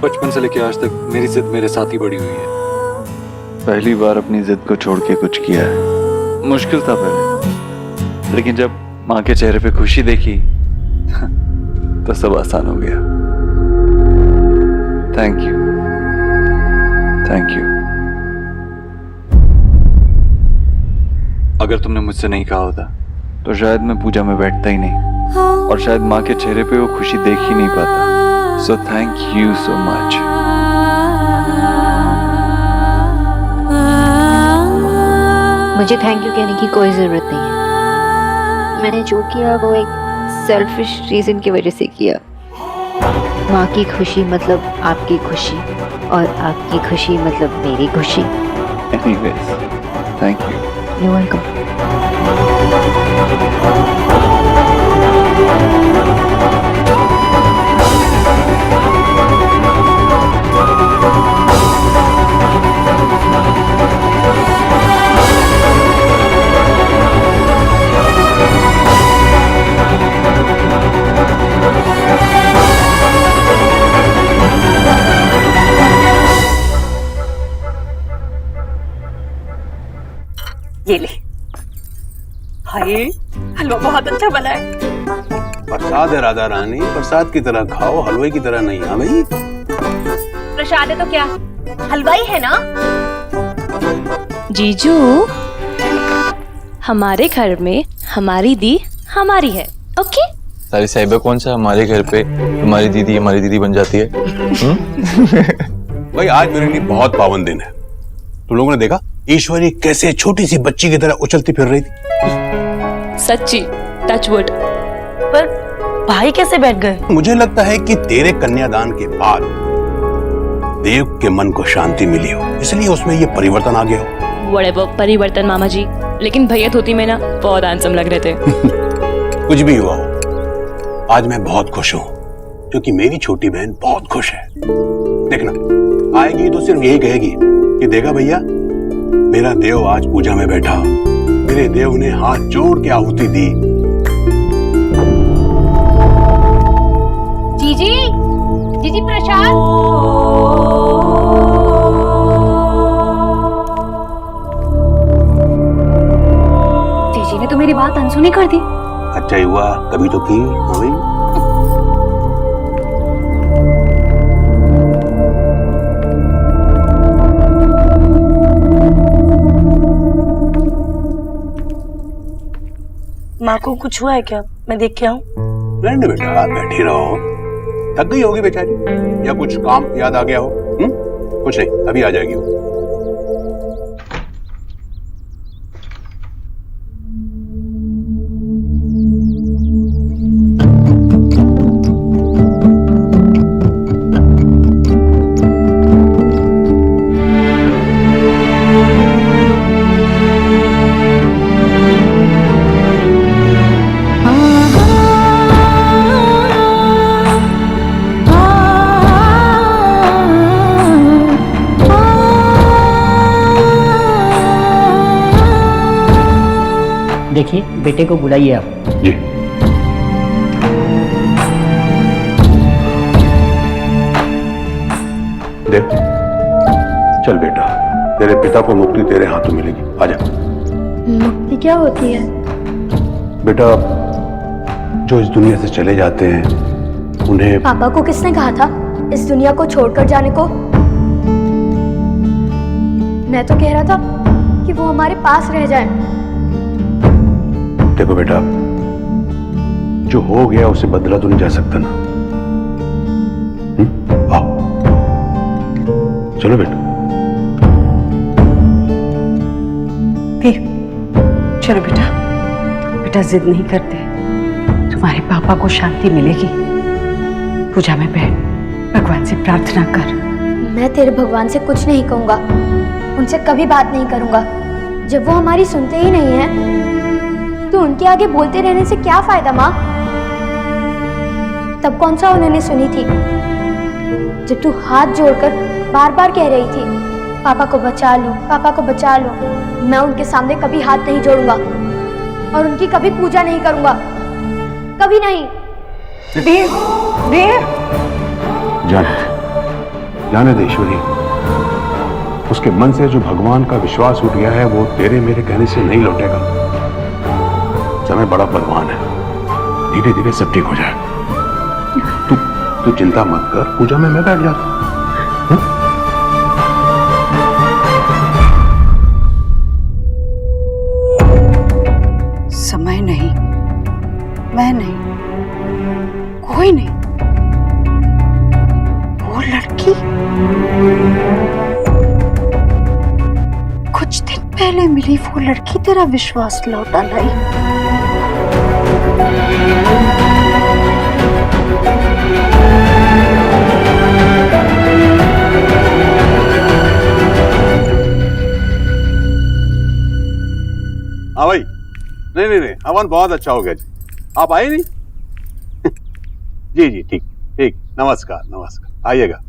बचपन से लेकर आज तक मेरी जिद मेरे साथ ही बड़ी हुई है। पहली बार अपनी जिद को छोड़ के कुछ किया है। मुश्किल था पहले, लेकिन जब माँ के चेहरे पे खुशी देखी तो सब आसान हो गया। Thank you, thank you. अगर तुमने मुझसे नहीं कहा होता तो शायद मैं पूजा में बैठता ही नहीं, और शायद माँ के चेहरे पे वो खुशी देख ही नहीं पाता। So thank you so much. मुझे थैंक यू कहने की कोई जरूरत नहीं है। मैंने जो किया वो एक सेल्फिश रीजन की वजह से किया। माँ की खुशी मतलब आपकी खुशी, और आपकी खुशी मतलब मेरी खुशी। Anyways, thank you. You're welcome. ये ले। हाय, हलवा बहुत अच्छा बना है। प्रसाद है राधा रानी, प्रसाद की तरह खाओ, हलवे की तरह नहीं। हाँ भाई, प्रसाद है तो क्या, हलवाई है ना। जीजू, हमारे घर में हमारी दी हमारी है, ओके? सारी साहिबा कौन सा हमारे घर पे हमारी दीदी बन जाती है? भाई आज मेरे लिए बहुत पावन दिन है। तुम लोगों ने देखा ईश्वरी कैसे छोटी सी बच्ची की तरह उछलती फिर रही थी। सच्ची, टच वुड। पर भाई कैसे बैठ गए? मुझे लगता है कि तेरे कन्यादान के बाद देव के मन को शांति मिली हो, इसलिए उसमें ये परिवर्तन आ गया हो। व्हाटएवर परिवर्तन मामा जी, लेकिन भैया धोती में ना बहुत हैंडसम लग रहे थे। कुछ भी हुआ हो, आज मैं बहुत खुश हूँ क्योंकि मेरी छोटी बहन बहुत खुश है। देखना, आएगी तो सिर्फ यही कहेगी कि देखा भैया, मेरा देव आज पूजा में बैठा, मेरे देव ने हाथ जोड़ के आहुति दी। जीजी, जीजी प्रसाद। जीजी ने तो मेरी बात अनसुनी कर दी। अच्छा ही हुआ, कभी तो की। हाँ भाई, माँ को कुछ हुआ है क्या? मैं देख के आऊं? रहने बेटा, बैठी रहो। थक गई होगी बेचारी, या कुछ काम याद आ गया हो। कुछ नहीं, अभी आ जाएगी वो। देखिए, बेटे को बुलाइए आप। जी। देख, चल बेटा, तेरे पिता को मुक्ति तेरे हाथों मिलेगी। आजा। मुक्ति क्या होती है? बेटा, जो इस दुनिया से चले जाते हैं उन्हें। पापा को किसने कहा था इस दुनिया को छोड़कर जाने को? मैं तो कह रहा था कि वो हमारे पास रह जाए। देखो बेटा, जो हो गया उसे बदला तो नहीं जा सकता ना। आओ, चलो बेटा। चलो बेटा, बेटा जिद नहीं करते, तुम्हारे पापा को शांति मिलेगी। पूजा में बैठ, भगवान से प्रार्थना कर। मैं तेरे भगवान से कुछ नहीं कहूंगा, उनसे कभी बात नहीं करूंगा। जब वो हमारी सुनते ही नहीं है तो उनके आगे बोलते रहने से क्या फायदा माँ? तब कौन सा उन्होंने सुनी थी जब तू हाथ जोड़कर बार बार कह रही थी, पापा को बचा लो, पापा को बचा लो। मैं उनके सामने कभी हाथ नहीं जोड़ूंगा और उनकी कभी पूजा नहीं करूंगा, कभी नहीं। जान, जाने दे ईश्वरी, उसके मन से जो भगवान का विश्वास उठ गया है वो तेरे मेरे कहने से नहीं लौटेगा। समय बड़ा बलवान है, धीरे धीरे सब ठीक हो जाएगा। तू चिंता मत कर, पूजा में मैं बैठ जाता हूं। समय नहीं, मैं नहीं, कोई नहीं। वो लड़की कुछ दिन पहले मिली, वो लड़की तेरा विश्वास लौटा लाई। हाँ भाई, नहीं, हवन बहुत अच्छा हो गया जी। आप आए नहीं? जी ठीक, नमस्कार, आइएगा।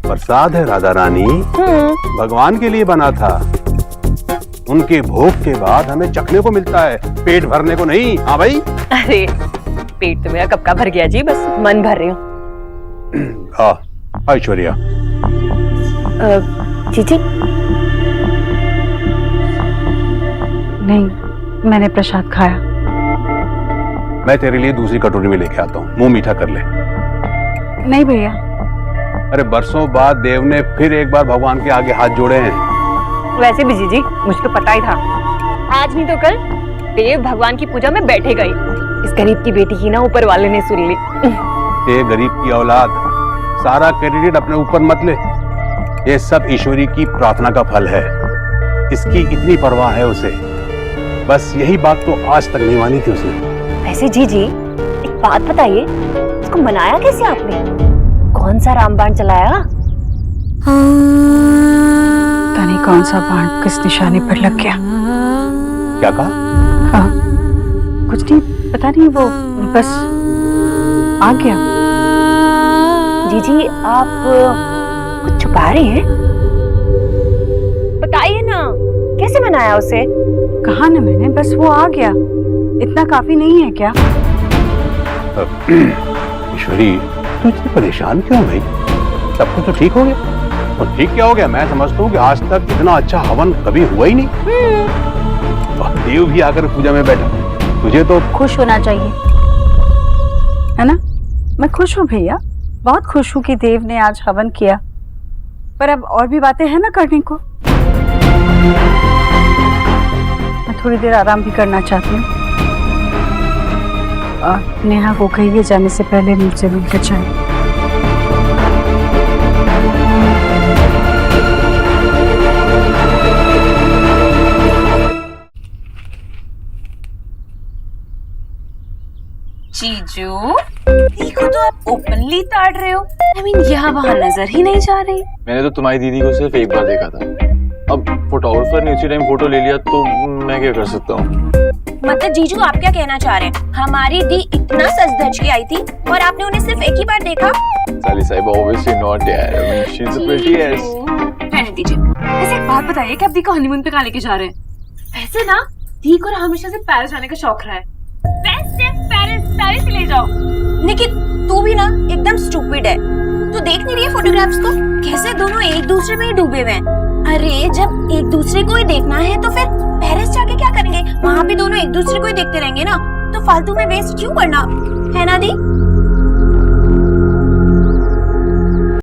प्रसाद है राधा रानी, भगवान के लिए बना था। उनके भोग के बाद हमें चखने को मिलता है, पेट भरने को नहीं। हाँ भाई। अरे पेट तो मेरा कब का भर गया जी, बस मन भर रही हूँ। हाँ ऐश्वर्या। जीजी नहीं, मैंने प्रसाद खाया। मैं तेरे लिए दूसरी कटोरी में लेके आता हूँ, मुंह मीठा कर ले। नहीं भैया। अरे बरसों बाद देव ने फिर एक बार भगवान के आगे हाथ जोड़े हैं। वैसे भी जीजी मुझे तो पता ही था, आज नहीं तो कल देव भगवान की पूजा में बैठेगा ही। इस गरीब की बेटी की ना ऊपर वाले ने सुन ली। ये गरीब की औलाद, सारा क्रेडिट अपने ऊपर मत ले। ये सब ईश्वरी की प्रार्थना का फल है। इसकी इतनी परवाह है उसे, बस यही बात तो आज तक नहीं मानी थी उसने। वैसे जीजी एक बात बताइए, इसको मनाया कैसे आपने? कौन सा रामबाण चलाया? पता नहीं कौन सा बाण किस निशाने पर लग गया। क्या कहा? हाँ, कुछ नहीं, पता नहीं, वो बस आ गया। जीजी आप कुछ छुपा रहे हैं? बताइए ना, कैसे मनाया उसे? कहा ना मैंने, बस वो आ गया, इतना काफी नहीं है क्या? ईश्वरी तू इतनी परेशान क्यों भाई? सब कुछ तो ठीक हो गया। और ठीक क्या हो गया? मैं समझता हूँ कि आज तक इतना अच्छा हवन कभी हुआ ही नहीं। और देव भी आकर पूजा में बैठा, तुझे तो खुश होना चाहिए, है ना? मैं खुश हूँ भैया, बहुत खुश हूँ कि देव ने आज हवन किया, पर अब और भी बातें हैं ना करने को। मैं थोड़ी देर आराम भी करना चाहती हूँ। नेहा को कहिए जाने से पहले मुझसे मिलकर जाए। जीजू देखो तो आप ओपनली ताड़ रहे हो। I mean, यहाँ वहाँ नजर ही नहीं जा रही। मैंने तो तुम्हारी दीदी को सिर्फ एक बार देखा था। अब फोटोग्राफर ने उसी टाइम फोटो ले लिया तो मैं क्या कर सकता हूँ? मतलब जीजू आप क्या कहना चाह रहे हैं? हमारी दी इतना सज धज के आई थी और आपने उन्हें सिर्फ एक ही बार देखा? साली साहिबा obviously not यार, I mean, she's the prettiest. रहने दीजिए। वैसे एक बात बताइए कि आप दी को हनीमून पे कहाँ लेके जा रहे हैं? वैसे ना दी को हमेशा से पेरिस जाने का शौक रहा है। बेस्ट है पेरिस ही ले जाओ। निकित तू भी ना एकदम स्टूपिड है। तू देख नहीं रही है फोटोग्राफ्स को? कैसे दोनों एक दूसरे में ही डूबे हुए हैं। अरे जब एक दूसरे को ही देखना है तो फिर पेरिस जाके क्या करेंगे? वहाँ भी दोनों एक दूसरे को ही देखते रहेंगे ना, तो फालतू में वेस्ट क्यों करना, है ना दी?